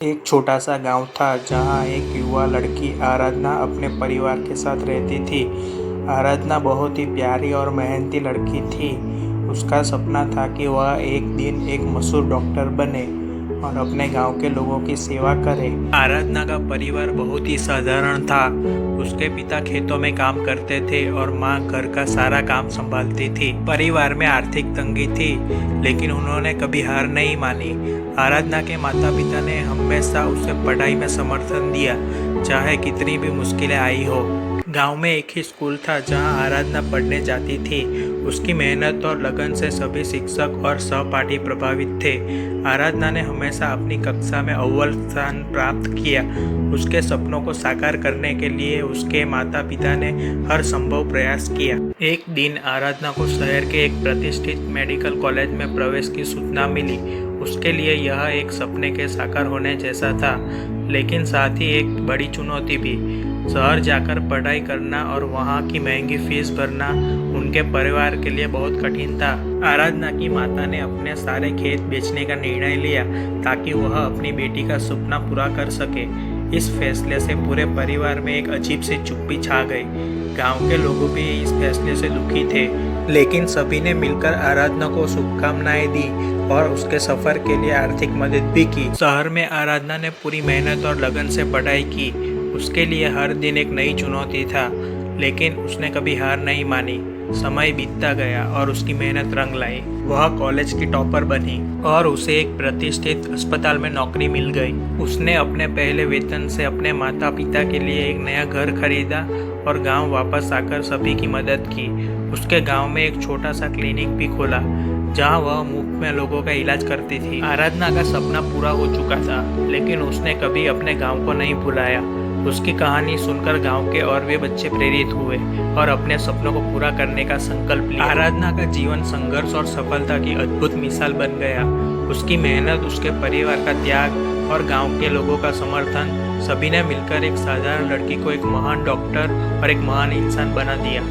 एक छोटा सा गांव था जहां एक युवा लड़की आराधना अपने परिवार के साथ रहती थी। आराधना बहुत ही प्यारी और मेहनती लड़की थी। उसका सपना था कि वह एक दिन एक मशहूर डॉक्टर बने और अपने गांव के लोगों की सेवा करे। आराधना का परिवार बहुत ही साधारण था। उसके पिता खेतों में काम करते थे और माँ घर का सारा काम संभालती थी। परिवार में आर्थिक तंगी थी, लेकिन उन्होंने कभी हार नहीं मानी। आराधना के माता पिता ने हमेशा उसे पढ़ाई में समर्थन दिया, चाहे कितनी भी मुश्किलें आई हो। गांव में एक ही स्कूल था जहां आराधना पढ़ने जाती थी। उसकी मेहनत और लगन से सभी शिक्षक और सहपाठी प्रभावित थे। आराधना ने हमेशा अपनी कक्षा में अव्वल स्थान प्राप्त किया। उसके सपनों को साकार करने के लिए उसके माता पिता ने हर संभव प्रयास किया। एक दिन आराधना को शहर के एक प्रतिष्ठित मेडिकल कॉलेज में प्रवेश की सूचना मिली। उसके लिए यह एक सपने के साकार होने जैसा था, लेकिन साथ ही एक बड़ी चुनौती भी। शहर जाकर पढ़ाई करना और वहाँ की महंगी फीस भरना उनके परिवार के लिए बहुत कठिन था। आराधना की माता ने अपने सारे खेत बेचने का निर्णय लिया ताकि वह अपनी बेटी का सपना पूरा कर सके। इस फैसले से पूरे परिवार में एक अजीब सी चुप्पी छा गई। गांव के लोग भी इस फैसले से दुखी थे, लेकिन सभी ने मिलकर आराधना को शुभकामनाएं दी और उसके सफर के लिए आर्थिक मदद भी की। शहर में आराधना ने पूरी मेहनत और लगन से पढ़ाई की। उसके लिए हर दिन एक नई चुनौती था, लेकिन उसने कभी हार नहीं मानी। समय बीतता गया और उसकी मेहनत रंग लाई। वह कॉलेज की टॉपर बनी और उसे एक प्रतिष्ठित अस्पताल में नौकरी मिल गई। उसने अपने पहले वेतन से अपने माता पिता के लिए एक नया घर खरीदा और गांव वापस आकर सभी की मदद की। उसके गांव में एक छोटा सा क्लिनिक भी खोला, जहां वह मुफ्त में लोगों का इलाज करती थी। आराधना का सपना पूरा हो चुका था, लेकिन उसने कभी अपने गांव को नहीं भुलाया। उसकी कहानी सुनकर गांव के और भी बच्चे प्रेरित हुए और अपने सपनों को पूरा करने का संकल्प लिया। आराधना का जीवन संघर्ष और सफलता की अद्भुत मिसाल बन गया। उसकी मेहनत, उसके परिवार का त्याग और गांव के लोगों का समर्थन, सभी ने मिलकर एक साधारण लड़की को एक महान डॉक्टर और एक महान इंसान बना दिया।